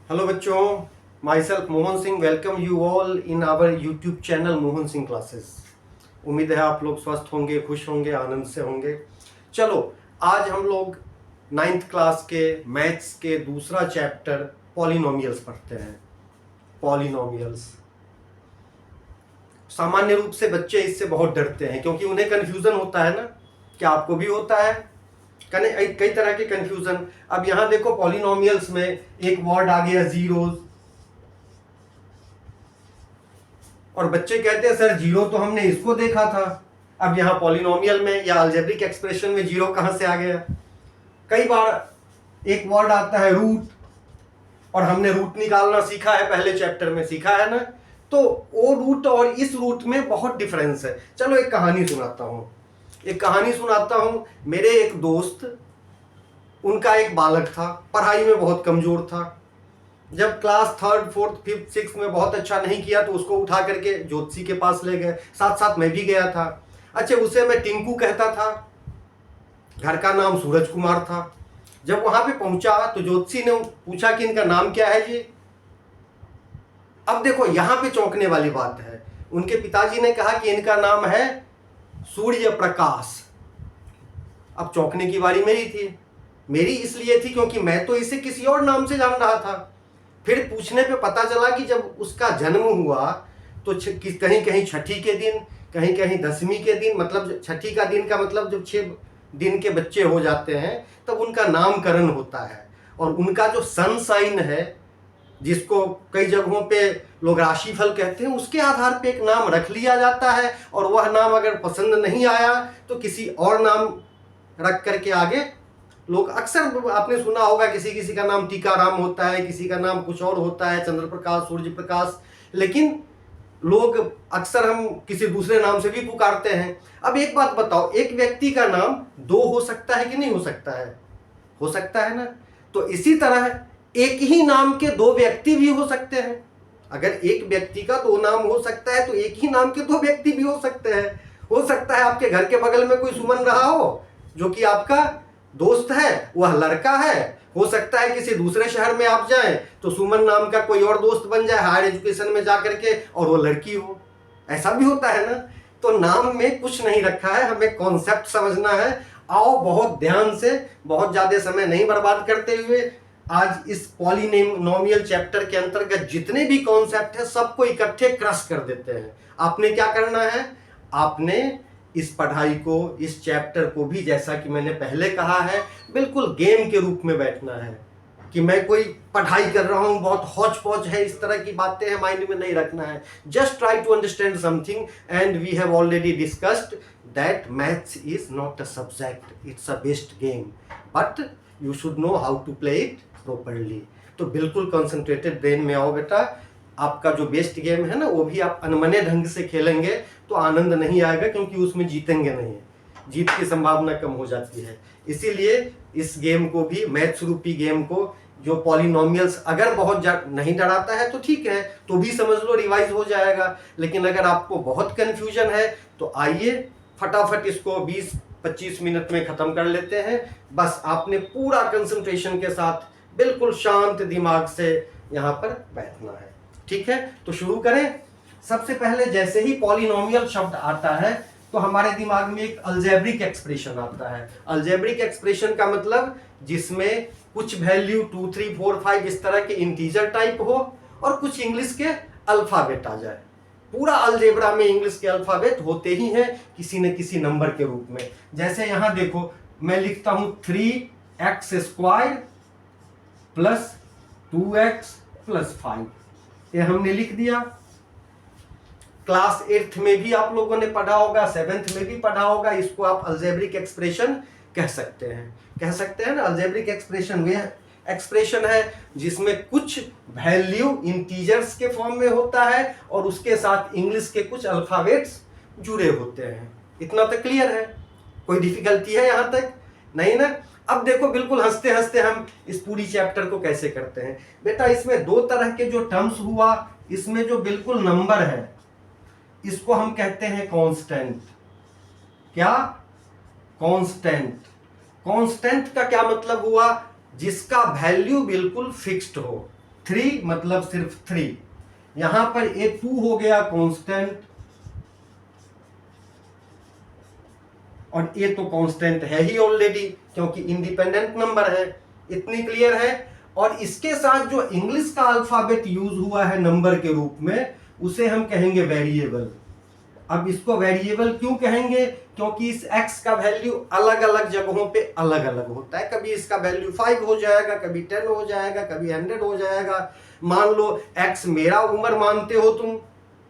Hello बच्चों, myself Mohan Singh welcome you all in our YouTube channel Mohan Singh classes. उम्मीद है आप लोग स्वस्थ होंगे, खुश होंगे, आनंद से होंगे। चलो, आज हम लोग 9th क्लास के मैथ्स के दूसरा चैप्टर पॉलिनोमियल्स पढ़ते हैं। पॉलिनोमियल्स सामान्य रूप से बच्चे इससे बहुत डरते हैं क्योंकि उन्हें कन्फ्यूजन होता है ना। क्या आपको भी होता है? कई तरह के कंफ्यूजन। अब यहां देखो, पॉलिनोमियल्स में एक वर्ड आ गया जीरोस, और बच्चे कहते हैं सर जीरो तो हमने इसको देखा था, अब यहां पॉलिनोमियल में या अलजेब्रिक एक्सप्रेशन में जीरो कहां से आ गया। कई बार एक वर्ड आता है रूट, और हमने रूट निकालना सीखा है, पहले चैप्टर में सीखा है ना। तो वो रूट और इस रूट में बहुत डिफरेंस है। चलो एक कहानी सुनाता हूं। मेरे एक दोस्त, उनका एक बालक था, पढ़ाई में बहुत कमजोर था। जब class 3rd 4th 5th 6th में बहुत अच्छा नहीं किया तो उसको उठा करके ज्योतिषी के पास ले गए, साथ साथ मैं भी गया था। अच्छा, उसे मैं टिंकू कहता था, घर का नाम सूरज कुमार था। जब वहां पे पहुंचा तो ज्योतिषी ने पूछा कि इनका नाम क्या है जी। अब देखो, यहां पे चौंकने वाली बात है। उनके पिताजी ने कहा कि इनका नाम है सूर्य प्रकाश। अब चौंकने की बारी मेरी इसलिए थी क्योंकि मैं तो इसे किसी और नाम से जान रहा था। फिर पूछने पे पता चला कि जब उसका जन्म हुआ तो कहीं कहीं छठी के दिन, कहीं कहीं 10वीं के दिन, मतलब छठी का दिन का मतलब जब 6 दिन के बच्चे हो जाते हैं तब उनका नामकरण होता है। और उनका जो सन साइन है, जिसको कई जगहों पे लोग राशिफल कहते हैं, उसके आधार पे एक नाम रख लिया जाता है। और वह नाम अगर पसंद नहीं आया तो किसी और नाम रख करके आगे लोग, अक्सर आपने सुना होगा किसी किसी का नाम टीकाराम होता है, किसी का नाम कुछ और होता है, चंद्र प्रकाश, सूर्य प्रकाश, लेकिन लोग अक्सर हम किसी दूसरे नाम से भी पुकारते हैं। अब एक बात बताओ, एक व्यक्ति का नाम 2 हो सकता है कि नहीं हो सकता है? हो सकता है ना। तो इसी तरह एक ही नाम के 2 व्यक्ति भी हो सकते हैं। अगर एक व्यक्ति का 2 नाम हो सकता है तो एक ही नाम के 2 व्यक्ति भी हो सकते हैं। हो सकता है आपके घर के बगल में कोई सुमन रहा हो जो कि आपका दोस्त है, वह लड़का है। हो सकता है किसी दूसरे शहर में आप जाएं तो सुमन नाम का कोई और दोस्त बन जाए हायर एजुकेशन में जाकर के, और वो लड़की हो। ऐसा भी होता है ना। तो नाम में कुछ नहीं रखा है, हमें कॉन्सेप्ट समझना है। आओ बहुत ध्यान से, बहुत ज्यादा समय नहीं बर्बाद करते हुए, आज इस पॉलिनोमियल चैप्टर के अंतर्गत जितने भी कॉन्सेप्ट है सबको इकट्ठे क्रश कर देते हैं। आपने क्या करना है? आपने इस पढ़ाई को, इस चैप्टर को भी, जैसा कि मैंने पहले कहा है, बिल्कुल गेम के रूप में बैठना है कि मैं कोई पढ़ाई कर रहा हूं, बहुत हौच पौच है, इस तरह की बातें हैं माइंड में नहीं रखना है। Just try to understand something, and we have already discussed that maths is not a subject, it's a best game, but you should know how to play it properly. तो बिल्कुल कंसंट्रेटेड ब्रेन में आओ बेटा। आपका जो best game है ना, वो भी आप अनमने ढंग से खेलेंगे तो आनंद नहीं आएगा, क्योंकि उसमें जीतेंगे नहीं, जीत की संभावना कम हो जाती है। इसीलिए इस गेम को भी, मैथ्स रूपी गेम को, जो पॉलिनोमियल्स अगर बहुत नहीं डराता है तो ठीक है, तो भी समझ लो, रिवाइज हो जाएगा। लेकिन अगर आपको बहुत कंफ्यूजन है तो आइए फटाफट इसको 20-25 मिनट में खत्म कर लेते हैं। बस आपने पूरा कंसंट्रेशन के साथ बिल्कुल शांत दिमाग से यहाँ पर बैठना है। ठीक है, तो शुरू करें। सबसे पहले जैसे ही पॉलिनोमियल शब्द आता है तो हमारे दिमाग में एक अलजेब्रिक एक्सप्रेशन आता है। अलजेब्रिक एक्सप्रेशन का मतलब जिसमें कुछ वैल्यू 2 3 4 5 इस तरह के इंटीजर टाइप हो और कुछ इंग्लिश के अल्फाबेट आ जाए। पूरा अलजेब्रा में इंग्लिश के अल्फाबेट होते ही हैं किसी न किसी नंबर के रूप में। जैसे यहां देखो, मैं लिखता हूं 3x² प्लस 2x प्लस 5, ये हमने लिख दिया। क्लास 8th में भी आप लोगों ने पढ़ा होगा, 7th में भी पढ़ा होगा। इसको आप अलजेब्रिक एक्सप्रेशन कह सकते हैं ना। अलजेब्रिक एक्सप्रेशन वह एक्सप्रेशन है जिसमें कुछ वैल्यू इंटीजर्स के फॉर्म में होता है और उसके साथ इंग्लिश के कुछ अल्फाबेट्स जुड़े होते हैं। इतना तो क्लियर है? कोई डिफिकल्टी है यहां तक? नहीं ना। अब देखो, बिल्कुल हंसते हंसते हम इस पूरी चैप्टर को कैसे करते हैं बेटा। इसमें 2 तरह के जो टर्म्स हुआ, इसमें जो बिल्कुल नंबर है इसको हम कहते हैं कांस्टेंट। क्या? कांस्टेंट। कांस्टेंट का क्या मतलब हुआ? जिसका वैल्यू बिल्कुल फिक्स्ड हो। 3 मतलब सिर्फ 3। यहां पर ये 2 हो गया कांस्टेंट, और ये तो कांस्टेंट है ही ऑलरेडी क्योंकि इंडिपेंडेंट नंबर है। इतनी क्लियर है। और इसके साथ जो इंग्लिश का अल्फाबेट यूज हुआ है नंबर के रूप में, उसे हम कहेंगे वेरिएबल। अब इसको वेरिएबल क्यों कहेंगे? क्योंकि इस x का वैल्यू अलग अलग जगहों पे अलग अलग होता है। कभी इसका वैल्यू 5 हो जाएगा, कभी 10 हो जाएगा, कभी 100 हो जाएगा। मान लो x मेरा उम्र मानते हो तुम,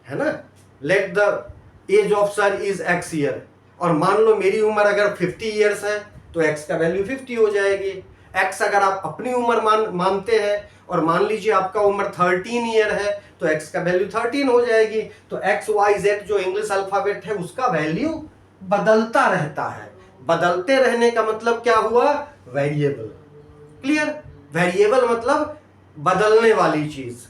है ना, let the age of sir is x year, और मान लो मेरी उम्र अगर 50 ईयर्स है तो x का वैल्यू 50 हो जाएगी। x अगर आप अपनी उम्र मानते हैं और मान लीजिए आपका उम्र 13 ईयर है तो x का वैल्यू 13 हो जाएगी। तो x y z जो इंग्लिश अल्फाबेट है उसका वैल्यू बदलता रहता है। बदलते रहने का मतलब क्या हुआ? वेरिएबल। क्लियर? वेरिएबल मतलब बदलने वाली चीज,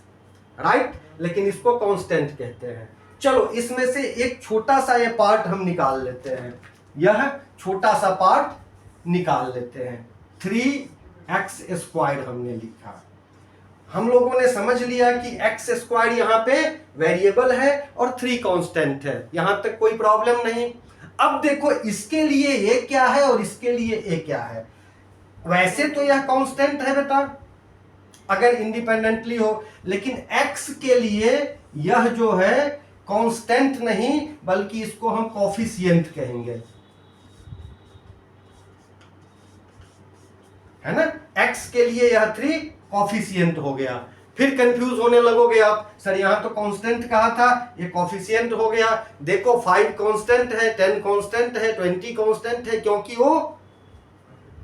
राइट? लेकिन इसको कांस्टेंट कहते हैं। चलो इसमें से एक छोटा सा ये पार्ट हम निकाल लेते हैं। यह छोटा सा पार्ट निकाल लेते हैं। 3x² हमने लिखा। हम लोगों ने समझ लिया कि x² यहां पे वेरिएबल है और 3 कांस्टेंट है। यहां तक कोई प्रॉब्लम नहीं। अब देखो इसके लिए ये क्या है और इसके लिए ये क्या है। वैसे तो यह कांस्टेंट है बेटा अगर इंडिपेंडेंटली हो, लेकिन x के लिए यह जो है कांस्टेंट नहीं बल्कि इसको हम कोफिशिएंट कहेंगे, है ना। x के लिए यह 3 कोफिशिएंट हो गया। फिर कंफ्यूज होने लगोगे आप, सर यहां तो कांस्टेंट कहा था, ये कोफिशिएंट हो गया। देखो 5 कांस्टेंट है, 10 कांस्टेंट है, 20 कांस्टेंट है, क्योंकि वो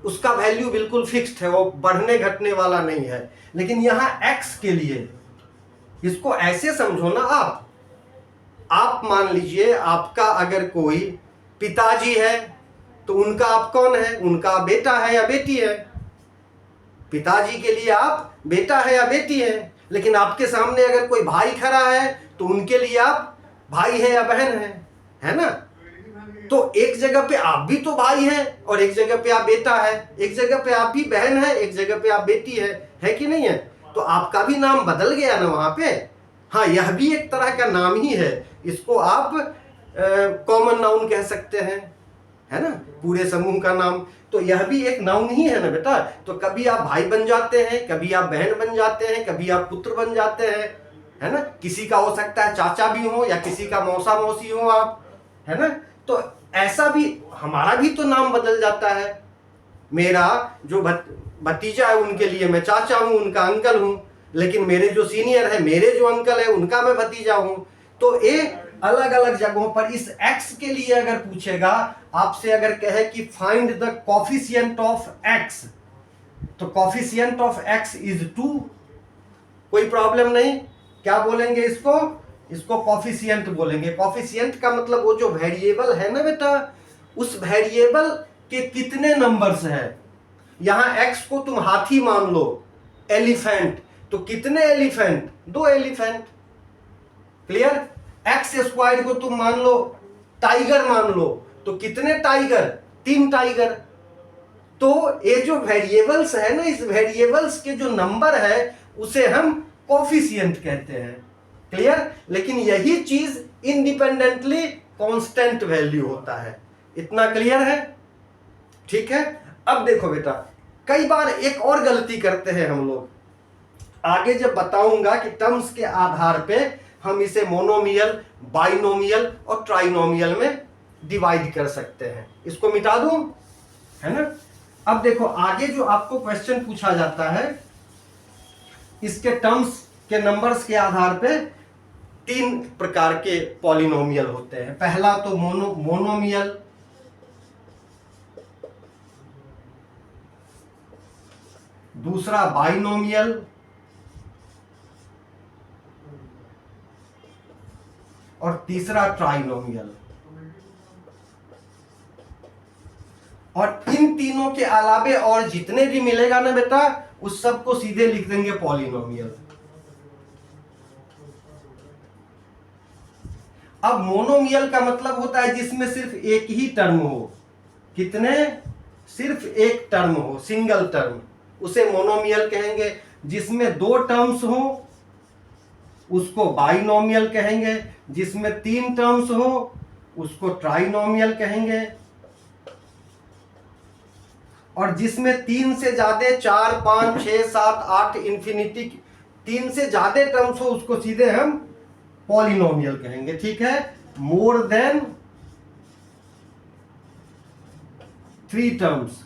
उसका वैल्यू बिल्कुल फिक्स्ड है, वो बढ़ने घटने वाला नहीं है। लेकिन यहां x के लिए इसको ऐसे समझो ना आप मान लीजिए आपका अगर कोई पिताजी है तो उनका आप कौन है? उनका बेटा है या बेटी है? पिताजी के लिए आप बेटा है या बेटी है। लेकिन आपके सामने अगर कोई भाई खड़ा है तो उनके लिए आप भाई है या बहन है ना। तो एक जगह पे आप भी तो भाई हैं और एक जगह पे आप बेटा है, एक जगह पे आप भी बहन है, एक जगह पे आप बेटी है कि नहीं है? तो आपका भी नाम बदल गया ना वहां पे। हाँ, यह भी एक तरह का नाम ही है। इसको आप कॉमन नाउन कह सकते हैं, है ना, पूरे समूह का नाम। तो यह भी एक नाउन ही है ना बेटा। तो कभी आप भाई बन जाते हैं, कभी आप बहन बन जाते हैं, कभी आप पुत्र बन जाते हैं, है ना। किसी का हो सकता है चाचा भी हो या किसी का मौसा मौसी हो आप, है ना। तो ऐसा भी हमारा भी तो नाम बदल जाता है। मेरा जो भतीजा है उनके लिए मैं चाचा हूं, उनका अंकल हूं। लेकिन मेरे जो सीनियर है, मेरे जो अंकल है, उनका मैं भतीजा हूं। तो ये अलग अलग जगहों पर इस x के लिए अगर पूछेगा आपसे, अगर कहे कि find the coefficient of x, तो कोफिशिएंट ऑफ x इज 2, कोई प्रॉब्लम नहीं। क्या बोलेंगे इसको? इसको कोफिशिएंट बोलेंगे। कोफिशिएंट का मतलब वो जो वेरिएबल है ना बेटा, उस वेरिएबल के कितने नंबर्स हैं। यहां x को तुम हाथी मान लो, एलिफेंट, तो कितने एलिफेंट? 2 एलिफेंट। क्लियर? x² को तुम मान लो टाइगर मान लो, तो कितने टाइगर? 3 टाइगर। तो ये जो वेरिएबल्स है ना, इस वेरिएबल्स के जो नंबर है उसे हम कोफिशिएंट कहते हैं। क्लियर? लेकिन यही चीज इंडिपेंडेंटली कांस्टेंट वैल्यू होता है। इतना क्लियर है? ठीक है। अब देखो बेटा, कई बार एक और गलती करते हैं हम लोग। आगे जब बताऊंगा कि टर्म्स के आधार पे हम इसे मोनोमियल, बाइनोमियल और ट्राइनोमियल में डिवाइड कर सकते हैं। इसको मिटा दूं, है ना। अब देखो आगे जो आपको क्वेश्चन पूछा जाता है, इसके टर्म्स के नंबर्स के आधार पे 3 प्रकार के पॉलिनोमियल होते हैं। पहला तो मोनोमियल, दूसरा बाइनोमियल और तीसरा ट्राइनोमियल। और इन तीनों के अलावे और जितने भी मिलेगा ना बेटा, उस सब को सीधे लिख देंगे पॉलिनोमियल। अब मोनोमियल का मतलब होता है जिसमें सिर्फ एक ही टर्म हो। कितने? सिर्फ एक टर्म हो, सिंगल टर्म, उसे मोनोमियल कहेंगे। जिसमें 2 टर्म्स हो उसको बाइनोमियल कहेंगे, जिसमें 3 टर्म्स हो उसको ट्राइनोमियल कहेंगे, और जिसमें 3 से ज्यादा 4 5 6 7 8 इंफिनिटी 3 से ज्यादा टर्म्स हो उसको सीधे हम पॉलिनोमियल कहेंगे। ठीक है, मोर देन 3 टर्म्स।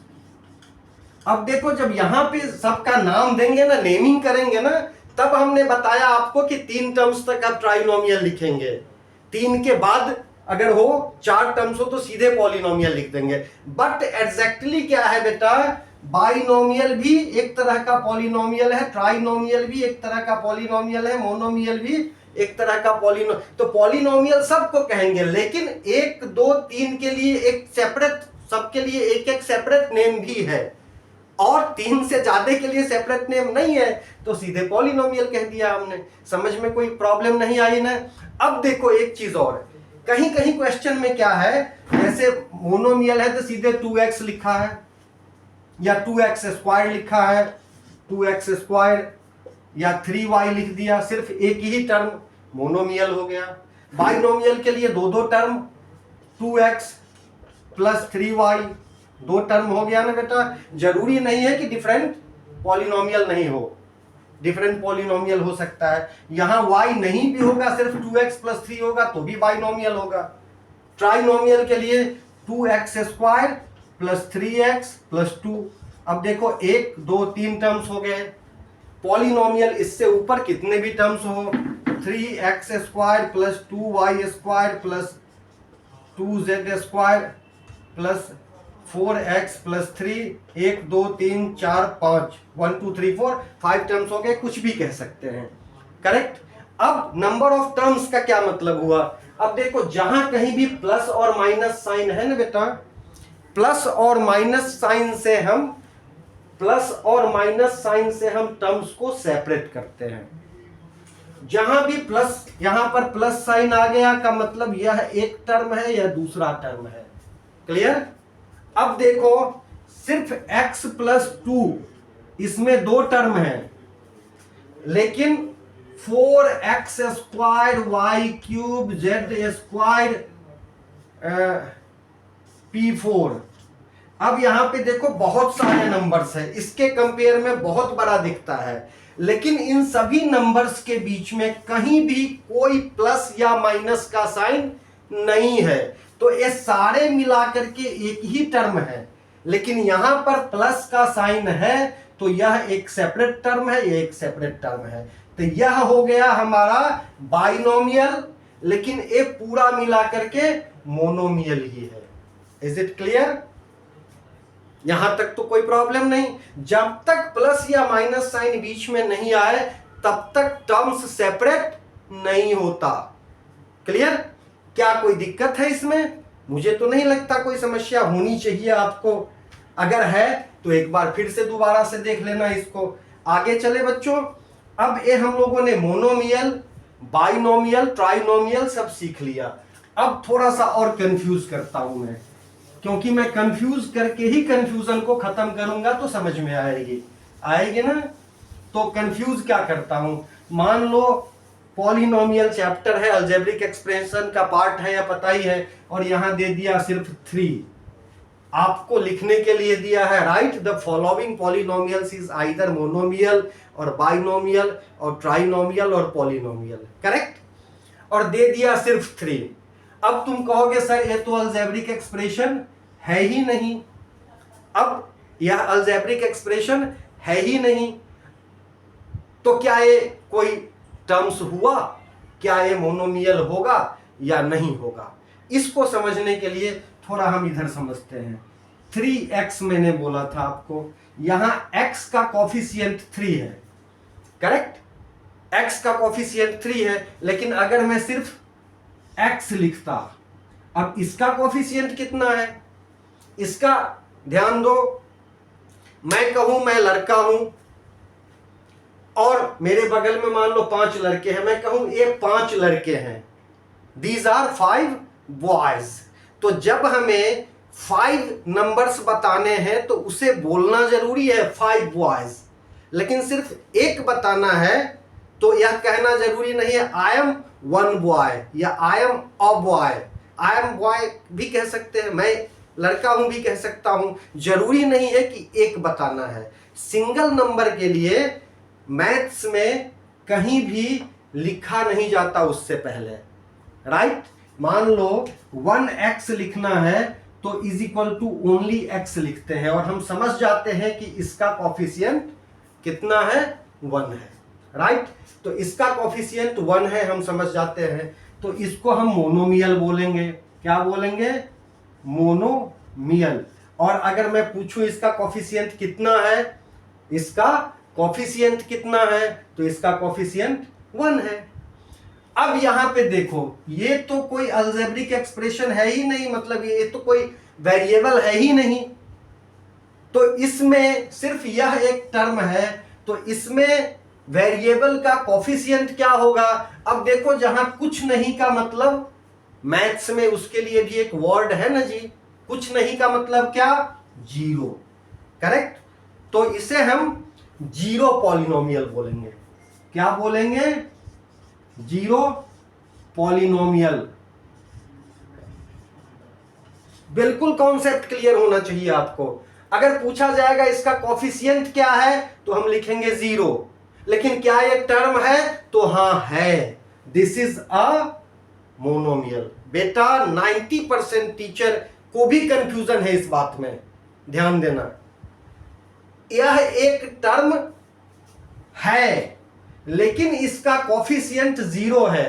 अब देखो जब यहां पे सबका नाम देंगे ना, नेमिंग करेंगे ना, तब हमने बताया आपको कि 3 टर्म्स तक आप ट्राइनोमियल लिखेंगे, 3 के बाद अगर हो 4 टर्म्स हो तो सीधे पॉलिनोमियल लिख देंगे। बट एग्जैक्टली क्या है बेटा, बाइनोमियल भी एक तरह का पॉलिनोमियल है, ट्राइनोमियल भी एक तरह का पॉलिनोमियल है, मोनोमियल भी एक तरह का तो पॉलिनोमियल सबको कहेंगे, लेकिन 1 2 3 के लिए एक सेपरेट, सबके लिए एक एक सेपरेट नेम भी है, और 3 से ज्यादा के लिए सेपरेट नेम नहीं है, तो सीधे पॉलिनोमियल कह दिया हमने। समझ में कोई प्रॉब्लम नहीं आई ना। अब देखो एक चीज और, कहीं कहीं क्वेश्चन में क्या है, जैसे मोनोमियल है तो सीधे 2x लिखा है, या 2x स्क्वायर लिखा है, 2x स्क्वायर, या 3y लिख दिया, सिर्फ एक ही टर्म, मोनोमियल हो गया। बाइनोमियल के लिए 2 term, 2x plus 3y, 2 term हो गया ना बेटा। जरूरी नहीं है कि डिफरेंट पॉलिनोमियल नहीं हो, डिफरेंट पॉलिनोमियल हो सकता है। यहां y नहीं भी होगा, सिर्फ 2x प्लस 3 होगा तो भी बाइनोमियल होगा। ट्राइनोमियल के लिए 2x square plus 3x plus 2। अब देखो 1 2 3 टर्म्स हो गए। पॉलिनोमियल इससे ऊपर कितने भी टर्म्स हो, 3x square plus 2y square plus 2z square plus 4x plus 3, 1 2 3 4 5, 1 2 3 4 5 terms हो गए, कुछ भी कह सकते हैं। करेक्ट। अब नंबर ऑफ टर्म्स का क्या मतलब हुआ, अब देखो जहां कहीं भी प्लस और माइनस साइन है ना बेटा, प्लस और माइनस साइन से हम टर्म्स को सेपरेट करते हैं। जहां भी प्लस, यहां पर प्लस साइन आ गया का मतलब यह एक टर्म है या दूसरा टर्म है। क्लियर। अब देखो सिर्फ x प्लस 2, इसमें 2 टर्म है, लेकिन 4x square y cube z square p4। अब यहां पे देखो बहुत सारे नंबर्स है, इसके कंपेयर में बहुत बड़ा दिखता है, लेकिन इन सभी नंबर्स के बीच में कहीं भी कोई प्लस या माइनस का साइन नहीं है, तो ये सारे मिलाकर के एक ही टर्म है। लेकिन यहां पर प्लस का साइन है तो यह एक सेपरेट टर्म है, ये एक सेपरेट टर्म है, तो यह हो गया हमारा बाइनोमियल, लेकिन ये पूरा मिलाकर के मोनोमियल ही है। Is it clear. यहां तक तो कोई प्रॉब्लम नहीं। जब तक प्लस या माइनस साइन बीच में नहीं आए तब तक टर्म्स सेपरेट नहीं होता। क्लियर। क्या कोई दिक्कत है इसमें, मुझे तो नहीं लगता कोई समस्या होनी चाहिए आपको। अगर है तो एक बार फिर से दोबारा से देख लेना इसको। आगे चले बच्चों। अब ये हम लोगों ने मोनोमियल, बाइनोमियल, ट्राइनोमियल सब सीख लिया। अब थोड़ा सा और कंफ्यूज करता हूं मैं, क्योंकि मैं कंफ्यूज करके ही कंफ्यूजन को खत्म करूंगा तो समझ में आएगी ना। तो कंफ्यूज क्या करता हूं, मान लो पॉलिनोमियल चैप्टर है, अलजेब्रिक एक्सप्रेशन का पार्ट है या पता ही है, और यहां दे दिया सिर्फ 3। आपको लिखने के लिए दिया है right the following polynomials is either monomial और बाइनोमियल और ट्राइनोमियल और पॉलिनोमियल। करेक्ट। और दे दिया सिर्फ 3। अब तुम कहोगे सर ये तो अलजेब्रिक एक्सप्रेशन है ही नहीं। अब यह अलजेब्रिक एक्सप्रेशन है ही नहीं तो क्या ये कोई टर्म्स हुआ, क्या ये मोनोमियल होगा या नहीं होगा, इसको समझने के लिए थोड़ा हम इधर समझते हैं। 3x मैंने बोला था आपको, यहां x का कोफिशिएंट 3 है। करेक्ट। x का कोफिशिएंट 3 है, लेकिन अगर मैं सिर्फ x लिखता, अब इसका कोफिशिएंट कितना है, इसका ध्यान दो। मैं कहूं मैं लड़का हूं और मेरे बगल में मान लो 5 लड़के हैं, मैं कहूं ये 5 लड़के हैं, दीज आर 5 बॉयज। तो जब हमें 5 नंबर्स बताने हैं तो उसे बोलना जरूरी है 5 बॉयज। लेकिन सिर्फ एक बताना है तो यह कहना जरूरी नहीं है आई एम वन बॉय या I am a boy. I am boy भी कह सकते हैं, मैं लड़का हूं भी कह सकता हूं, जरूरी नहीं है कि एक बताना है। सिंगल नंबर के लिए मैथ्स में कहीं भी लिखा नहीं जाता उससे पहले, राइट। मान लो 1x लिखना है तो is equal to only x लिखते हैं और हम समझ जाते हैं कि इसका कॉफिशिएंट कितना है, 1 है, राइट। तो इसका कॉफिशिएंट 1 है, हम समझ जाते हैं, तो इसको हम मोनोमियल बोलेंगे। क्या बोलेंगे? मोनोमियल। और अगर मैं पूछूं इसका कॉफिशिएंट कितना है, इसका कॉफिशिएंट कितना है, तो इसका कॉफिशिएंट 1 है। अब यहां पे देखो, ये तो कोई अलजेब्रिक एक्सप्रेशन है ही नहीं, मतलब ये तो कोई वेरिएबल है ही नहीं, तो इसमें सिर्फ यह एक टर्म है, तो इसमें वेरिएबल का कॉफिशिएंट क्या होगा? अब देखो, जहां कुछ नहीं का मतलब मैथ्स में उसके लिए भी एक वर्ड है ना जी, कुछ नहीं का मतलब क्या? Zero, correct. तो इसे हम जीरो पॉलिनोमियल बोलेंगे। क्या बोलेंगे? Zero polynomial. बिल्कुल कॉन्सेप्ट क्लियर होना चाहिए आपको। अगर पूछा जाएगा इसका कॉफिशिएंट क्या है तो हम लिखेंगे 0, लेकिन क्या ये टर्म है? तो हाँ है, दिस इज अ मोनोमियल। बेटा 90% टीचर को भी कंफ्यूजन है इस बात में, ध्यान देना। यह एक टर्म है लेकिन इसका कॉफिशिएंट 0 है,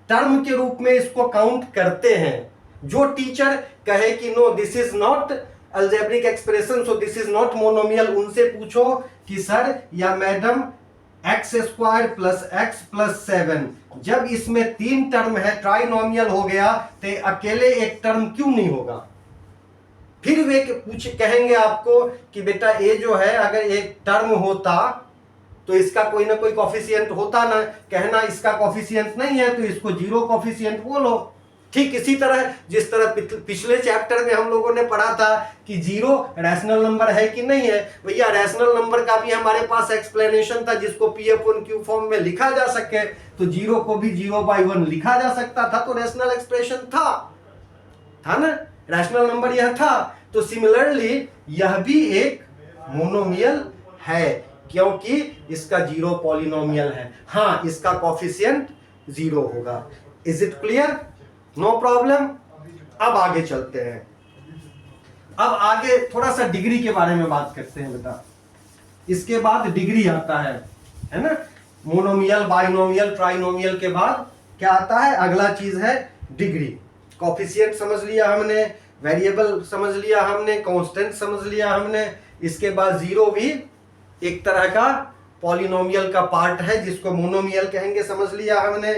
टर्म के रूप में इसको काउंट करते हैं। जो टीचर कहे कि no this is not algebraic expression so this is not monomial, उनसे पूछो कि सर या madam x² plus x plus 7 जब इसमें 3 टर्म है, ट्राइनोमियल हो गया, तो अकेले एक टर्म क्यों नहीं होगा? फिर वे कहेंगे आपको कि बेटा ये जो है अगर एक टर्म होता तो इसका कोई ना कोई कॉफिशिएंट होता ना, कहना इसका कॉफिशिएंट नहीं है तो इसको 0 कॉफिशिएंट बोलो। ठीक इसी तरह जिस तरह पिछले चैप्टर में हम लोगों ने पढ़ा था कि 0 रैशनल नंबर है कि नहीं है, भैया रैशनल नंबर का भी हमारे पास एक्सप्लेनेशन था जिसको P/Q फॉर्म में लिखा जा सके, तो 0 को भी 0/1 लिखा जा सकता था, तो रैशनल एक्सप्रेशन था ना, रैशनल नंबर यह था। तो सिमिलरली यह भी एक मोनोमियल है क्योंकि इसका 0 पॉलिनोमियल है। हाँ, इसका कॉफिशिएंट 0 होगा। Is it clear? No problem. अब आगे चलते हैं। अब आगे थोड़ा सा डिग्री के बारे में बात करते हैं बेटा। इसके बाद डिग्री आता है ना। मोनोमियल, बाइनोमियल, ट्राइनोमियल के बाद क्या आता है? अगला चीज है डिग्री। कॉफिशिएंट समझ लिया हमने, वेरिएबल समझ लिया हमने, कांस्टेंट समझ लिया हमने। इसके बाद 0 भी एक तरह का पॉलिनोमियल का पार्ट है जिसको मोनोमियल कहेंगे, समझ लिया हमने,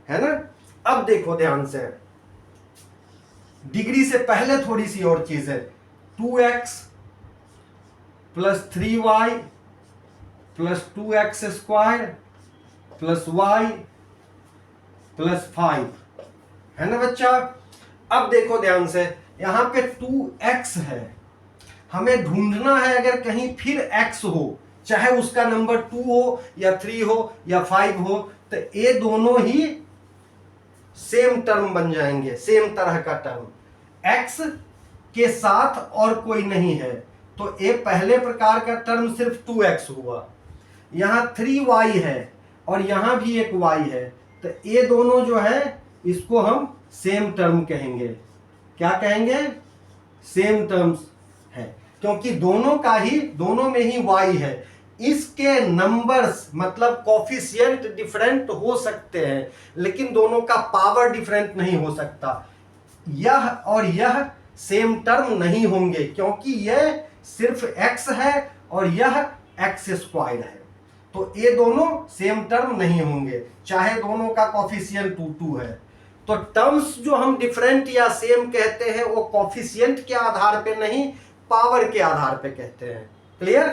है ना। अब देखो ध्यान से, डिग्री से पहले थोड़ी सी और चीज है। 2x plus 3y plus 2x² plus y plus 5, है ना बच्चा। अब देखो ध्यान से, यहां पे 2x है, हमें ढूंढना है अगर कहीं फिर x हो, चाहे उसका नंबर 2 हो या 3 हो या 5 हो, तो ये दोनों ही सेम टर्म बन जाएंगे, सेम तरह का टर्म। x के साथ और कोई नहीं है तो ये पहले प्रकार का टर्म सिर्फ 2x हुआ। यहां 3y है और यहां भी एक y है, तो ये दोनों जो है इसको हम सेम टर्म कहेंगे। क्या कहेंगे? सेम टर्म्स है, क्योंकि दोनों में ही y है। इसके नंबर्स मतलब कॉफिशिएंट डिफरेंट हो सकते हैं लेकिन दोनों का पावर डिफरेंट नहीं हो सकता। यह और यह सेम टर्म नहीं होंगे क्योंकि यह सिर्फ x है और यह x² है, तो ये दोनों सेम टर्म नहीं होंगे चाहे दोनों का कॉफिशिएंट 2 है। तो टर्म्स जो हम डिफरेंट या सेम कहते हैं वो कॉफिशिएंट के आधार पे नहीं, पावर के आधार पे कहते हैं। क्लियर?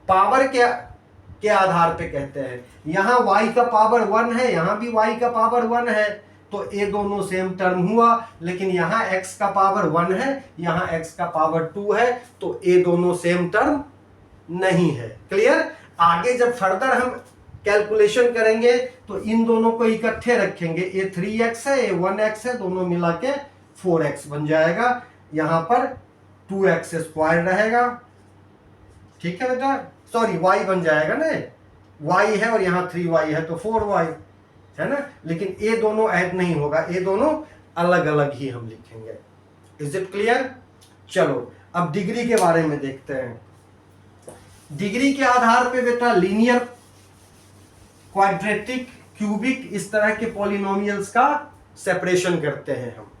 पावर के आधार पे कहते हैं। यहां y का पावर 1 है, यहां भी y का पावर 1 है, तो ये दोनों सेम टर्म हुआ। लेकिन यहां x का पावर 1 है, यहां x का पावर 2 है, तो ये दोनों सेम टर्म नहीं है। क्लियर? आगे जब फर्दर हम कैलकुलेशन करेंगे तो इन दोनों को इकट्ठे रखेंगे, ये 3x है, ये 1x है, दोनों मिला के 4x बन जाएगा। यहां पर 2x स्क्वायर रहेगा, ठीक है बेटा, सॉरी y बन जाएगा ना, y है और यहाँ 3y है तो 4y है ना, लेकिन ये दोनों ऐड नहीं होगा, ये दोनों अलग अलग ही हम लिखेंगे। Is it clear? चलो अब डिग्री के बारे में देखते हैं। डिग्री के आधार पे बेटा लीनियर, क्वाड्रेटिक, क्यूबिक, इस तरह के पॉलिनोमियल्स का सेपरेशन करते हैं हम।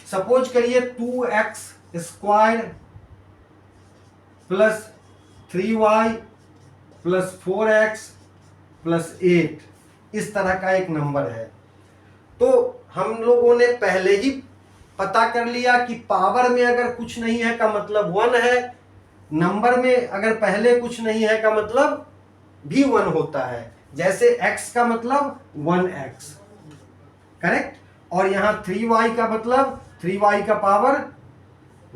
सपोज करिए 2x square plus 3y plus 4x plus 8, इस तरह का एक नंबर है। तो हम लोगों ने पहले ही पता कर लिया कि पावर में अगर कुछ नहीं है का मतलब 1 है, नंबर में अगर पहले कुछ नहीं है का मतलब भी 1 होता है। जैसे x का मतलब 1x, करेक्ट, और यहां 3y का मतलब 3y का पावर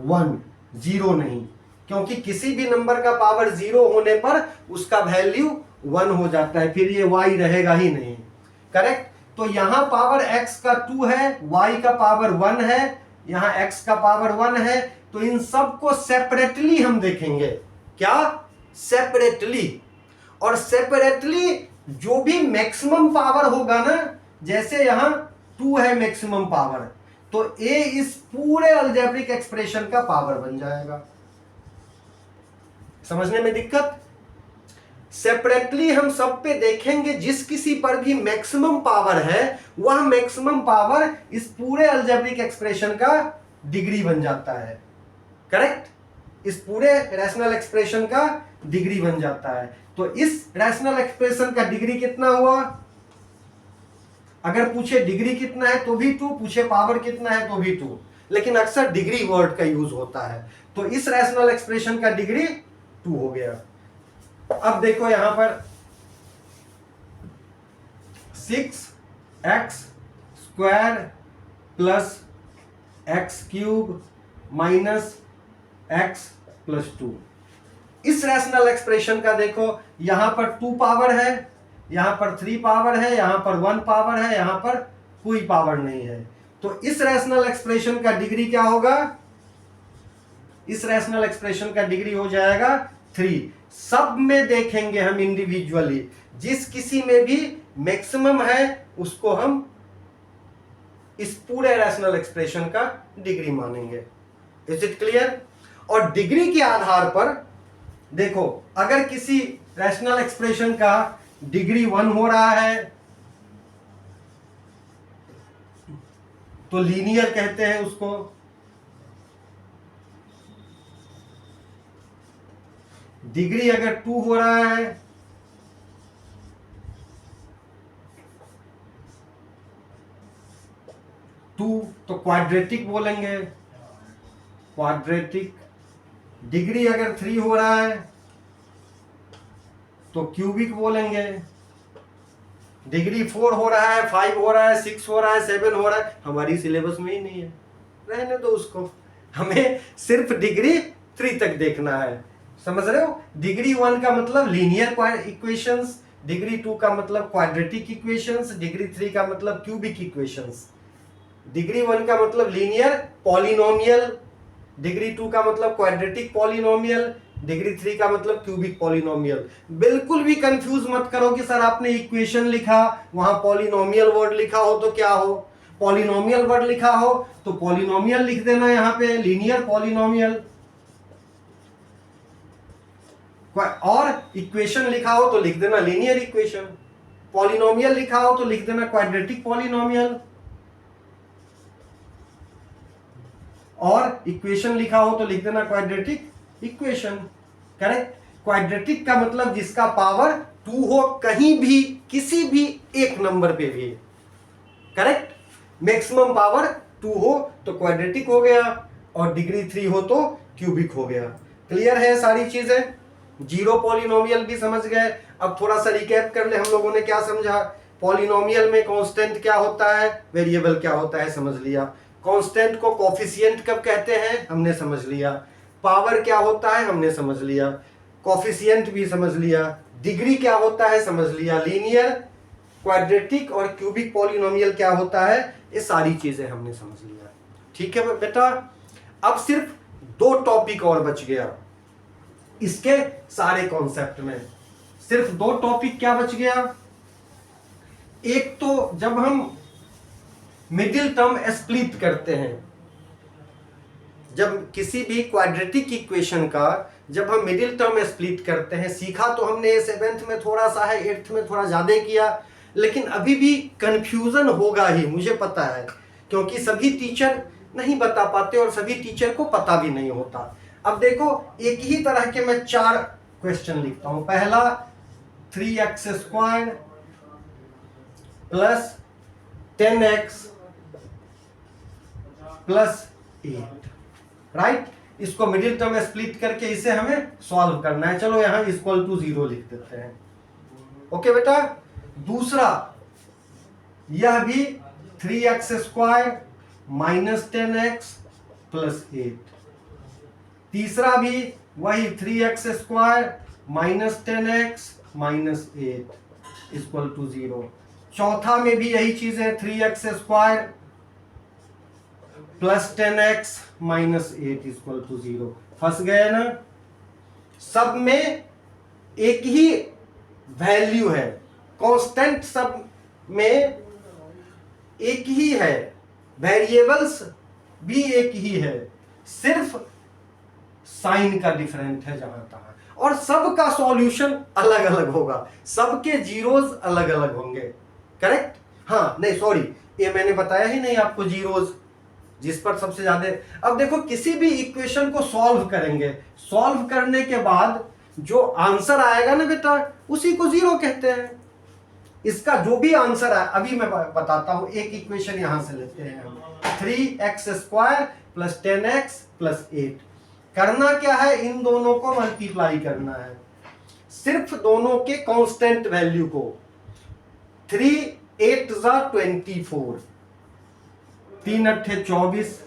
1, 0 नहीं, क्योंकि किसी भी नंबर का पावर 0 होने पर उसका वैल्यू 1 हो जाता है, फिर ये y रहेगा ही नहीं, करेक्ट। तो यहां पावर x का 2 है, y का पावर 1 है, यहां x का पावर 1 है, तो इन सब को सेपरेटली हम देखेंगे। क्या? सेपरेटली। और सेपरेटली जो भी मैक्सिमम पावर होगा ना, जैसे यहां 2 है मैक्सिमम पावर, तो a इस पूरे अलजेब्रिक एक्सप्रेशन का पावर बन जाएगा। समझने में दिक्कत? सेपरेटली हम सब पे देखेंगे, जिस किसी पर भी मैक्सिमम पावर है वह मैक्सिमम पावर इस पूरे अलजेब्रिक एक्सप्रेशन का डिग्री बन जाता है, करेक्ट, इस पूरे रैशनल एक्सप्रेशन का डिग्री बन जाता है। तो इस रैशनल एक्सप्रेशन का डिग्री कितना हुआ? अगर पूछे डिग्री कितना है तो भी 2, पूछे पावर कितना है तो भी 2, लेकिन अक्सर डिग्री वर्ड का यूज होता है। तो इस रैशनल एक्सप्रेशन का डिग्री 2 हो गया। अब देखो यहां पर 6x square plus x cube minus x plus 2, इस रैशनल एक्सप्रेशन का देखो, यहां पर 2 पावर है, यहां पर 3 पावर है, यहां पर 1 पावर है, यहां पर कोई पावर नहीं है। तो इस रैशनल एक्सप्रेशन का डिग्री क्या होगा? इस रैशनल एक्सप्रेशन का डिग्री हो जाएगा 3। सब में देखेंगे हम इंडिविजुअली, जिस किसी में भी मैक्सिमम है उसको हम इस पूरे रैशनल एक्सप्रेशन का डिग्री मानेंगे। Is it clear? और डिग्री के आधार पर देखो, अगर किसी रैशनल एक्सप्रेशन का डिग्री 1 हो रहा है तो लीनियर कहते हैं उसको, डिग्री अगर 2 हो रहा है तो क्वाड्रेटिक बोलेंगे, क्वाड्रेटिक। डिग्री अगर 3 हो रहा है तो क्यूबिक बोलेंगे। डिग्री 4 हो रहा है, 5 हो रहा है, 6 हो रहा है, 7 हो रहा है, हमारी सिलेबस में ही नहीं है, रहने दो उसको, हमें सिर्फ डिग्री 3 तक देखना है। समझ रहे हो? डिग्री 1 का मतलब लीनियर इक्वेशंस, डिग्री 2 का मतलब क्वाड्रेटिक इक्वेशंस, डिग्री 3 का मतलब क्यूबिक इक्वेशंस। डिग्री 1 का मतलब लीनियर पॉलिनोमियल, डिग्री 2 का मतलब क्वाड्रेटिक पॉलिनोमियल, डिग्री 3 का मतलब क्यूबिक पॉलिनोमियल। बिल्कुल भी कंफ्यूज मत करो कि सर आपने इक्वेशन लिखा, वहां पॉलिनोमियल वर्ड लिखा हो तो क्या हो, पॉलिनोमियल वर्ड लिखा हो तो पॉलिनोमियल लिख देना, यहां पे लीनियर पॉलिनोमियल, और इक्वेशन लिखा हो तो लिख देना लीनियर इक्वेशन, पॉलिनोमियल लिखा हो तो लिख देना क्वाड्रेटिक पॉलिनोमियल, और इक्वेशन लिखा हो तो लिख देना क्वाड्रेटिक इक्वेशन, करेक्ट। क्वाड्रेटिक का मतलब जिसका पावर 2 हो, कहीं भी किसी भी एक नंबर पे भी, करेक्ट। मैक्सिमम पावर 2 हो तो क्वाड्रेटिक हो गया, और डिग्री 3 हो तो क्यूबिक हो गया। क्लियर है सारी चीजें? जीरो पॉलिनोमियल भी समझ गए। अब थोड़ा सा रिकैप कर ले, हम लोगों ने क्या समझा? पॉलिनोमियल में कांस्टेंट क्या होता है, वेरिएबल क्या होता है, समझ लिया। कांस्टेंट को कोफिशिएंट कब कहते हैं, हमने समझ लिया। पावर क्या होता है, हमने समझ लिया। कोफिशिएंट भी समझ लिया, डिग्री क्या होता है समझ लिया, लीनियर, क्वाड्रेटिक और क्यूबिक पॉलिनोमियल क्या होता है, ये सारी चीजें हमने समझ लिया। ठीक है बेटा, अब सिर्फ 2 टॉपिक और बच गया इसके सारे कॉन्सेप्ट में। सिर्फ 2 टॉपिक क्या बच गया, एक तो जब हम मिडिल टर्म स्प्लिट करते हैं, जब किसी भी क्वाड्रेटिक इक्वेशन का जब हम मिडिल टर्म स्प्लिट करते हैं, सीखा तो हमने 7th में थोड़ा सा है, 8th में थोड़ा ज्यादा किया, लेकिन अभी भी कंफ्यूजन होगा ही, मुझे पता है, क्योंकि सभी टीचर नहीं बता पाते और सभी टीचर को पता भी नहीं होता। अब देखो, एक ही तरह के मैं 4 क्वेश्चन लिखता हूं। पहला 3x² plus 10x plus 8, right. इसको मिडिल टर्म स्प्लिट करके इसे हमें सॉल्व करना है। चलो यहां इक्वल टू 0 लिख देते हैं। ओके बेटा, दूसरा यह भी 3x² माइनस 10x प्लस 8, तीसरा भी वही 3x² minus 10x minus 8 equal to 0, चौथा में भी यही चीज है, 3x² plus 10x minus 8 equal to 0। फंस गए ना, सब में एक ही वैल्यू है, कांस्टेंट सब में एक ही है, वेरिएबल्स भी एक ही है, सिर्फ साइन का डिफरेंट है जहां तहां, और सबका सॉल्यूशन अलग अलग होगा, सबके जीरोज अलग अलग होंगे। करेक्ट? हाँ, नहीं सॉरी, ये मैंने बताया ही नहीं आपको, जीरोज जिस पर सबसे ज्यादा। अब देखो, किसी भी इक्वेशन को सॉल्व करेंगे, सॉल्व करने के बाद जो आंसर आएगा ना बेटा, उसी को जीरो कहते हैं। इसका जो भी आंसर है, अभी मैं बताता हूं, एक इक्वेशन यहां से लेते हैं हम, 3x² प्लस 10x प्लस 8। करना क्या है, इन दोनों को मल्टीप्लाई करना है, सिर्फ दोनों के कांस्टेंट वैल्यू को। 3 8 24, 3 8 24।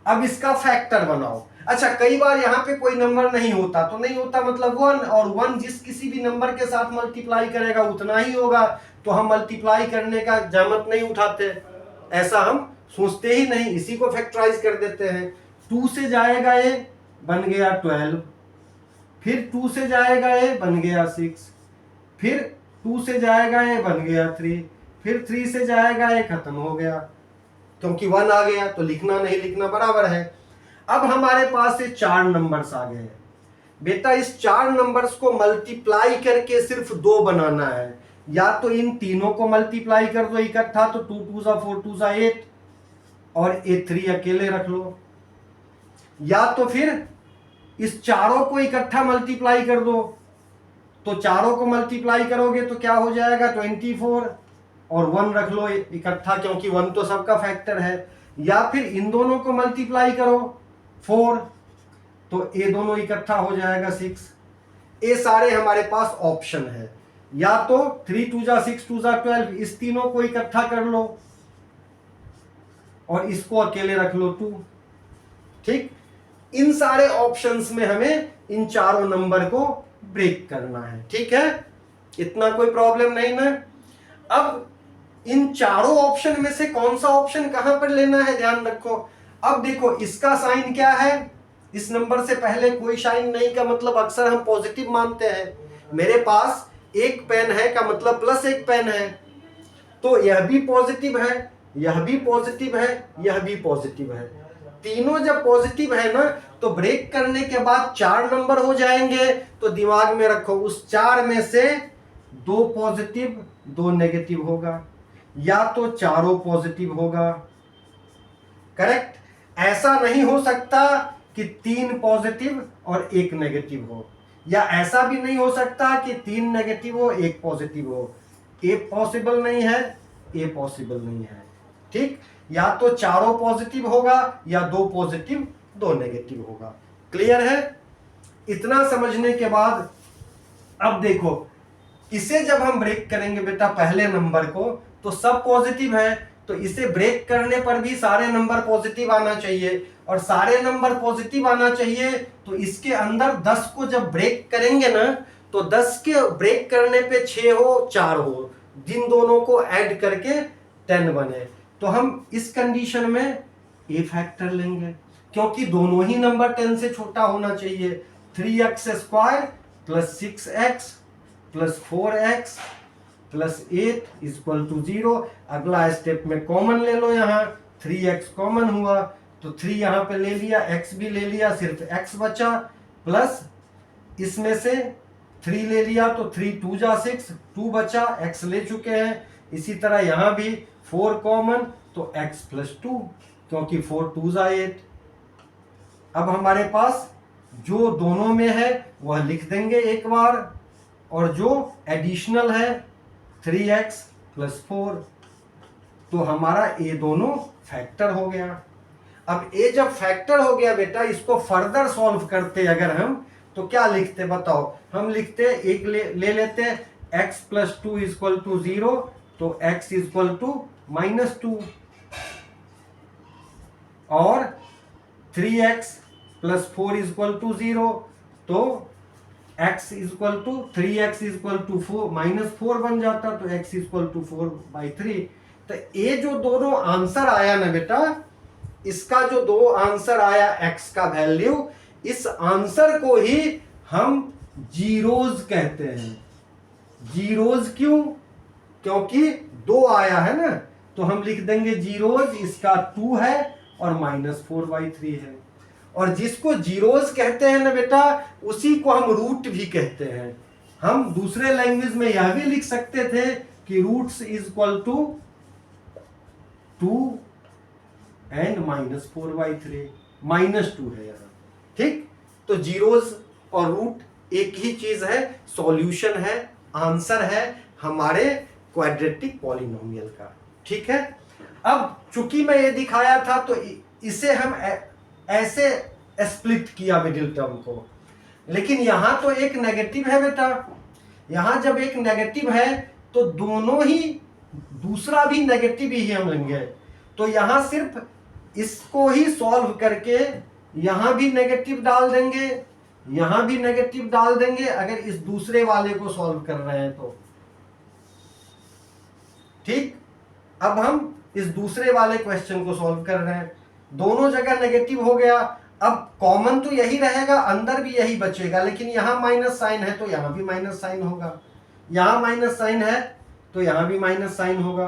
अब इसका फैक्टर बनाओ। अच्छा, कई बार यहाँ पे कोई नंबर नहीं होता, तो नहीं होता मतलब 1, और 1 जिस किसी भी नंबर के साथ मल्टीप्लाई करेगा उतना ही होगा, तो हम मल्टीप्लाई करने का जहमत नहीं उठाते, ऐसा हम सोचते ही नहीं, इसी को फैक्टराइज कर देते हैं। 2 से जाएगा ये, बन गया 12, फिर 2 से जाएगा ये, बन गया 6, फिर 2 से जाएगा ये, बन गया 3, फिर 3 से जाएगा ये, खत्म हो गया, क्योंकि 1 आ गया तो लिखना नहीं लिखना बराबर है। अब हमारे पास ये 4 नंबर्स आ गए। बेटा, इस 4 नंबर्स को मल्टीप्लाई करके सिर्फ 2 बनाना है, या तो इन तीनों को मल्टीप्लाई कर दो इकट्ठा, तो 2 2 4 2 8, और ये 3 अकेले रख लो, या तो फिर इस चारों को इकट्ठा मल्टीप्लाई कर दो, तो चारों को मल्टीप्लाई करोगे तो क्या हो जाएगा 24, और 1 रख लो इकट्ठा, क्योंकि 1 तो सबका फैक्टर है, या फिर इन दोनों को मल्टीप्लाई करो 4, तो ये दोनों इकट्ठा हो जाएगा 6। ये सारे हमारे पास ऑप्शन है, या तो 3 2 6 2 12, इस तीनों को इकट्ठा कर लो और इसको अकेले रख लो 2। ठीक, इन सारे ऑप्शंस में हमें इन चारों नंबर को ब्रेक करना है। ठीक है, इतना कोई प्रॉब्लम नहीं ना। अब इन चारों ऑप्शन में से कौन सा ऑप्शन कहां पर लेना है, ध्यान रखो। अब देखो, इसका साइन क्या है, इस नंबर से पहले कोई साइन नहीं का मतलब अक्सर हम पॉजिटिव मानते हैं। मेरे पास एक पेन है का मतलब प्लस एक पेन है, तो यह भी पॉजिटिव है, यह भी पॉजिटिव है, यह भी पॉजिटिव है। तीनों जब पॉजिटिव है ना, तो ब्रेक करने के बाद 4 नंबर हो जाएंगे, तो दिमाग में रखो, उस 4 में से 2 पॉजिटिव 2 नेगेटिव होगा, या तो चारों पॉजिटिव होगा। करेक्ट? ऐसा नहीं हो सकता कि 3 पॉजिटिव और 1 नेगेटिव हो, या ऐसा भी नहीं हो सकता कि 3 नेगेटिव हो 1 पॉजिटिव हो। ए पॉसिबल नहीं है, ए पॉसिबल नहीं है। ठीक, या तो चारों पॉजिटिव होगा, या 2 पॉजिटिव 2 नेगेटिव होगा। क्लियर है? इतना समझने के बाद अब देखो, इसे जब हम ब्रेक करेंगे बेटा पहले नंबर को, तो सब पॉजिटिव है, तो इसे ब्रेक करने पर भी सारे नंबर पॉजिटिव आना चाहिए, और सारे नंबर पॉजिटिव आना चाहिए तो इसके अंदर 10 को जब ब्रेक करेंगे ना, तो 10 के ब्रेक करने पे 6 हो 4 हो, जिन दोनों को ऐड करके 10 बने, तो हम इस कंडीशन में ए फैक्टर लेंगे, क्योंकि दोनों ही नंबर 10 से छोटा होना चाहिए। 3x square plus 6x plus 4x plus 8 equal to 0। अगला स्टेप में कॉमन ले लो, यहाँ 3x कॉमन हुआ तो 3 यहाँ पे ले लिया, x भी ले लिया, सिर्फ x बचा, प्लस इसमें से 3 ले लिया तो 3 2 जा 6, 2 बचा, x ले चुके हैं। इसी तरह यहाँ भी 4 कॉमन तो x प्लस 2, क्योंकि 4 2 जा 8। अब हमारे पास जो दोनों में है वह लिख देंगे एक बार, और जो एडिशनल है 3x प्लस 4, तो हमारा ए दोनों फैक्टर हो गया। अब ए जब फैक्टर हो गया बेटा, इसको फर्दर सॉल्व करते अगर हम, तो क्या लिखते बताओ? हम लिखते एक ले लेते x प्लस 2 इक्वल टू 0, तो x इक्वल टू -2, और 3x प्लस 4 इक्वल टू 0, तो x equal to 3x equal to -4 बन जाता, तो x इक्वल टू 4/3। तो ये जो दोनों आंसर आया ना बेटा, इसका जो दो आंसर आया x का वैल्यू, इस आंसर को ही हम जीरोज कहते हैं। जीरोज क्यों? क्योंकि 2 आया है ना, तो हम लिख देंगे जीरोज, इसका 2 है और -4/3 है। और जिसको जीरोज कहते हैं ना बेटा, उसी को हम रूट भी कहते हैं। हम दूसरे लैंग्वेज में यह भी लिख सकते थे कि रूट्स इक्वल टू 2 एंड -4/3, -2 है यहाँ, ठीक। तो जीरोज और रूट एक ही चीज है, सॉल्यूशन है, आंसर है हमारे क्वाड्रेटिक पॉलिनोमियल का, ठीक है। अब चूंकि मैं ये दिखाया था, तो इसे हम ऐसे स्प्लिट किया मिडिल टर्म को, लेकिन यहां तो एक नेगेटिव है बेटा। यहां जब एक नेगेटिव है तो दोनों ही, दूसरा भी नेगेटिव ही हम लेंगे, तो यहां सिर्फ इसको ही सॉल्व करके यहां भी नेगेटिव डाल देंगे, यहां भी नेगेटिव डाल देंगे, अगर इस दूसरे वाले को सॉल्व कर रहे हैं तो, ठीक। अब हम इस दूसरे वाले क्वेश्चन को सॉल्व कर रहे हैं, दोनों जगह नेगेटिव हो गया। अब कॉमन तो यही रहेगा, अंदर भी यही बचेगा, लेकिन यहां माइनस साइन है तो यहां भी माइनस साइन होगा, यहां माइनस साइन है तो यहां भी माइनस साइन होगा,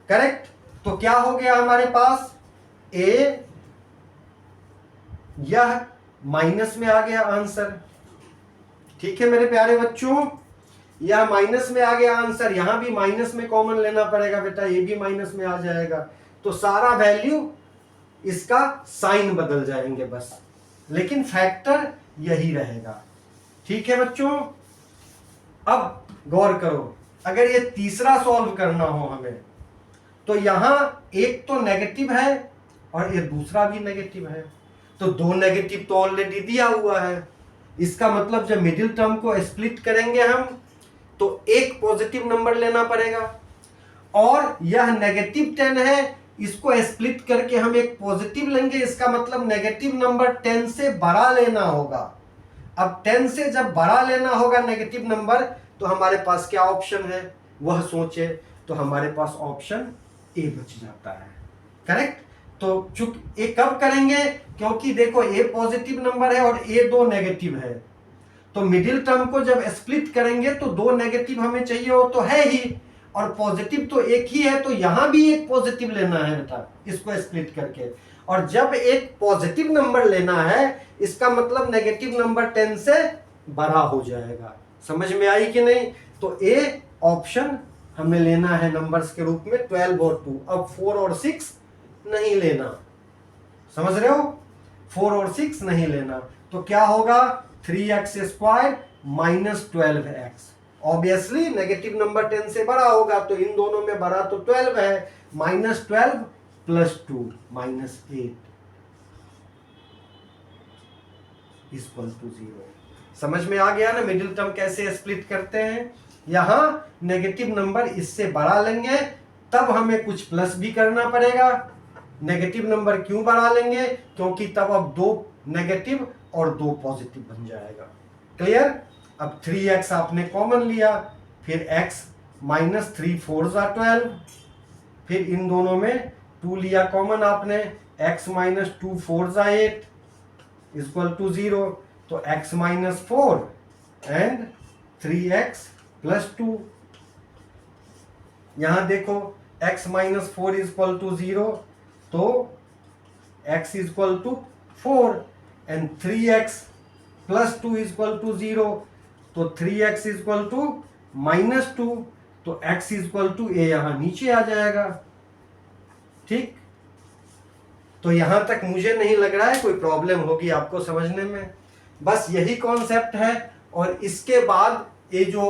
करेक्ट। तो क्या हो गया हमारे पास? ए, यह माइनस में आ गया आंसर, ठीक है मेरे प्यारे बच्चों, यह माइनस में आ गया आंसर, यहां भी माइनस में कॉमन लेना पड़ेगा बेटा, ये भी माइनस में आ जाएगा, तो सारा वैल्यू, इसका साइन बदल जाएंगे बस, लेकिन फैक्टर यही रहेगा, ठीक है बच्चों। अब गौर करो, अगर ये तीसरा सॉल्व करना हो हमें, तो यहां एक तो नेगेटिव है और ये दूसरा भी नेगेटिव है, तो 2 नेगेटिव तो ऑलरेडी दिया हुआ है। इसका मतलब जब मिडिल टर्म को स्प्लिट करेंगे हम, तो एक पॉजिटिव नंबर लेना पड़ेगा, और यह -10 है, इसको स्प्लिट करके हम एक पॉजिटिव लेंगे, इसका मतलब नेगेटिव नंबर 10 से बड़ा लेना होगा। अब 10 से जब बड़ा लेना होगा नेगेटिव नंबर, तो हमारे पास क्या ऑप्शन है वह सोचे, तो हमारे पास ऑप्शन ए बच जाता है, करेक्ट। तो चूंकि ए कब करेंगे, क्योंकि देखो ए पॉजिटिव नंबर है और ए 2 नेगेटिव है, तो मिडिल टर्म को जब स्प्लिट करेंगे तो 2 नेगेटिव हमें चाहिए हो तो है ही, और पॉजिटिव तो एक ही है, तो यहां भी एक पॉजिटिव लेना है बेटा इसको स्प्लिट करके, और जब एक पॉजिटिव नंबर लेना है, इसका मतलब नेगेटिव नंबर 10 से बड़ा हो जाएगा। समझ में आई कि नहीं? तो ए ऑप्शन हमें लेना है नंबर्स के रूप में 12 और 2। अब 4 और 6 नहीं लेना, समझ रहे हो, 4 और 6 नहीं लेना, तो क्या होगा 3x square minus 12x। Obviously negative number 10 से बड़ा होगा, तो इन दोनों में बड़ा तो 12 है, -12 प्लस 2 -8 इक्वल टू 0। समझ में आ गया ना मिडिल टर्म कैसे स्प्लिट करते हैं? यहां नेगेटिव नंबर इससे बड़ा लेंगे, तब हमें कुछ प्लस भी करना पड़ेगा। नेगेटिव नंबर क्यों बढ़ा लेंगे? क्योंकि तब अब 2 नेगेटिव और 2 पॉजिटिव बन जाएगा। क्लियर? अब 3x आपने कॉमन लिया, फिर x माइनस 3 4 12, फिर इन दोनों में 2 लिया कॉमन आपने, x माइनस 2 4 8 इक्वल टू 0। तो x minus 4 and 3x plus 2। यहां देखो x माइनस 4 इक्वल टू 0, तो x equal to 4 and 3x plus 2 equal to 0, तो 3x इक्वल टू माइनस 2, तो x इक्वल टू a यहां नीचे आ जाएगा। ठीक, तो यहां तक मुझे नहीं लग रहा है कोई प्रॉब्लम होगी आपको समझने में। बस यही कॉन्सेप्ट है। और इसके बाद ये जो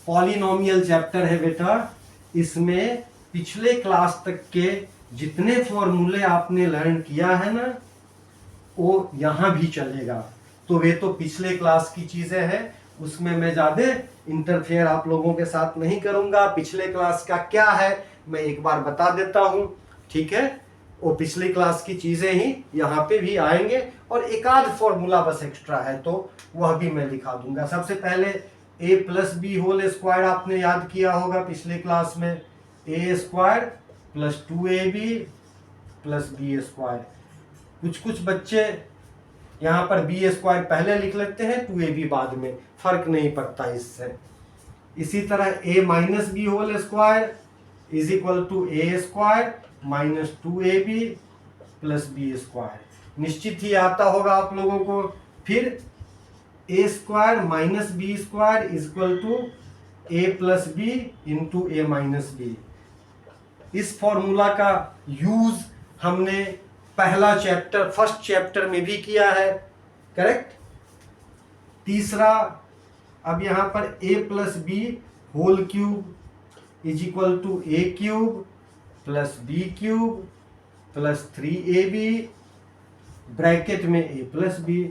पॉलिनोमियल चैप्टर है बेटा, इसमें पिछले क्लास तक के जितने फॉर्मूले आपने लर्न किया है ना, वो यहां भी चलेगा। तो वे तो पिछले क्लास की चीजें हैं, उसमें मैं ज्यादा इंटरफेयर आप लोगों के साथ नहीं करूंगा। पिछले क्लास का क्या है मैं एक बार बता देता हूं, ठीक है? वो पिछली क्लास की चीजें ही यहाँ पे भी आएंगे, और एक आध फॉर्मूला बस एक्स्ट्रा है तो वह भी मैं लिखा दूंगा। सबसे पहले a plus B whole square आपने याद किया होगा पिछले क्लास में, a square plus 2ab plus B square. कुछ बच्चे यहाँ पर बी स्क्वायर पहले लिख लेते हैं, 2ab बाद में, फर्क नहीं पड़ता इससे। इसी तरह a minus B whole square is equal to a square minus 2ab plus B square. निश्चित ही आता होगा आप लोगों को। फिर a square minus B square is equal to a plus B into A minus B. इस फॉर्मूला का यूज हमने पहला चैप्टर, फर्स्ट चैप्टर में भी किया है, करेक्ट? तीसरा, अब यहां पर a plus B whole cube is equal to a cube plus B cube plus 3ab bracket में a प्लस बी।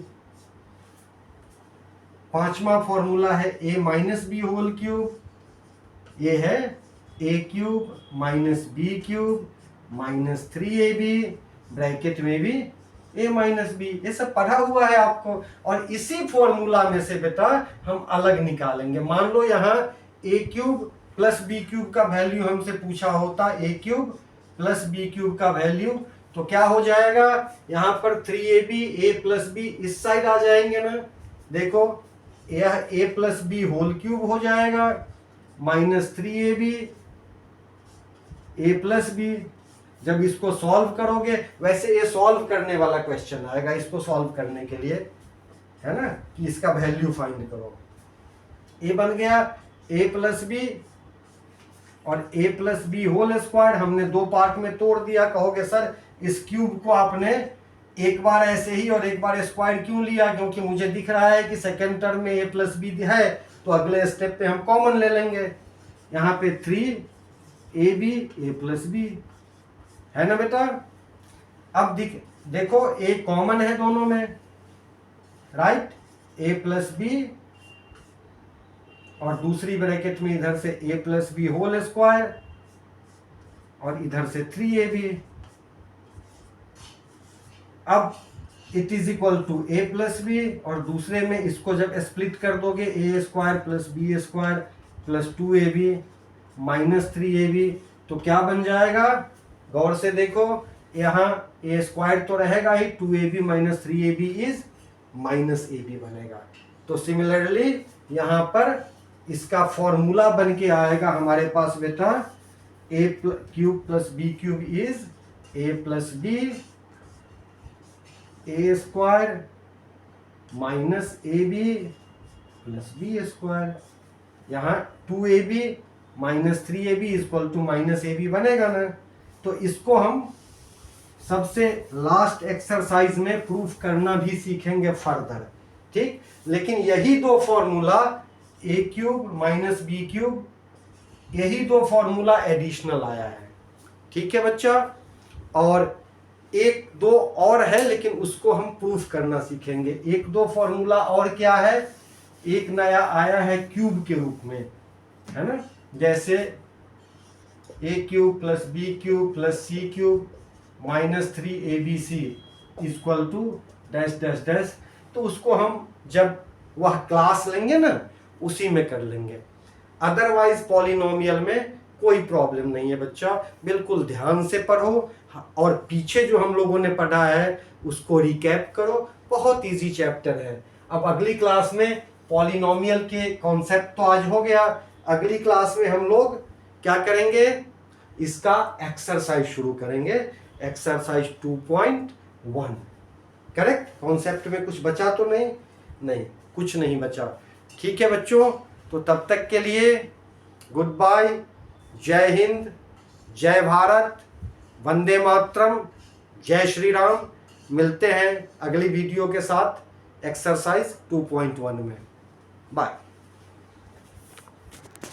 पांचवा फॉर्मूला है a minus B whole cube, ये है a cube minus B cube minus 3ab bracket में भी a minus B. ये सब पढ़ा हुआ है आपको, और इसी फॉर्मूला में से बेटा हम अलग निकालेंगे। मान लो यहाँ a cube plus B cube का वैल्यू हमसे पूछा होता, a cube plus B cube का वैल्यू, तो क्या हो जाएगा? यहाँ पर 3ab a प्लस बी इस साइड आ जाएंगे ना, देखो यह a plus B whole cube हो जाएगा minus 3ab a plus B. जब इसको सॉल्व करोगे, वैसे ये सॉल्व करने वाला क्वेश्चन आएगा इसको सॉल्व करने के लिए, है ना, कि इसका वैल्यू फाइंड करो। a बन गया a प्लस बी, और a plus B whole square हमने दो पार्ट में तोड़ दिया। कहोगे सर इस क्यूब को आपने एक बार ऐसे ही और एक बार स्क्वायर क्यों लिया? क्योंकि मुझे दिख रहा है कि सेकेंड टर्म में a प्लस बी है, तो अगले स्टेप पे हम कॉमन ले लेंगे। यहाँ पे 3ab a प्लस बी है ना बेटा। अब देखो a कॉमन है दोनों में, राइट? a प्लस बी और दूसरी ब्रैकेट में इधर से a plus B whole square और इधर से 3ab। अब it is equal to a plus B, और दूसरे में इसको जब स्प्लिट कर दोगे a square plus B square plus 2ab minus 3ab, तो क्या बन जाएगा? गौर से देखो, यहाँ a स्क्वायर तो रहेगा ही, 2ab minus 3ab is minus ab बनेगा। तो सिमिलरली यहाँ पर इसका फॉर्मूला बन के आएगा हमारे पास बेटा, a cube plus B cube is a plus B a square minus ab plus B square. यहाँ 2ab minus 3ab equal to minus ab बनेगा ना। तो इसको हम सबसे लास्ट एक्सरसाइज में प्रूफ करना भी सीखेंगे फर्दर, ठीक? लेकिन यही दो formula a cube minus B cube, यही दो फॉर्मूला एडिशनल आया है, ठीक है बच्चा? और एक दो और है, लेकिन उसको हम प्रूफ करना सीखेंगे। एक दो फॉर्मूला और क्या है? एक नया आया है क्यूब के रूप में, है ना? जैसे a cube plus B cube plus c cube minus 3abc equal to dash dash dash. तो उसको हम जब वह क्लास लेंगे ना उसी में कर लेंगे, अदरवाइज पॉलिनोमियल में कोई प्रॉब्लम नहीं है बच्चा, बिल्कुल ध्यान से पढ़ो और पीछे जो हम लोगों ने पढ़ा है उसको रिकैप करो, बहुत इजी चैप्टर है। अब अगली क्लास में पॉलिनोमियल के कॉन्सेप्ट तो आज हो गया, अगली क्लास में हम लोग क्या करेंगे, इसका एक्सरसाइज शुरू करेंगे, एक्सरसाइज 2.1। करेक्ट, कॉन्सेप्ट में कुछ बचा तो नहीं, नहीं कुछ नहीं बचा। ठीक है बच्चों, तो तब तक के लिए गुड बाय, जय हिंद, जय भारत, वंदे मातरम, जय श्री राम। मिलते हैं अगली वीडियो के साथ एक्सरसाइज 2.1 में। बाय।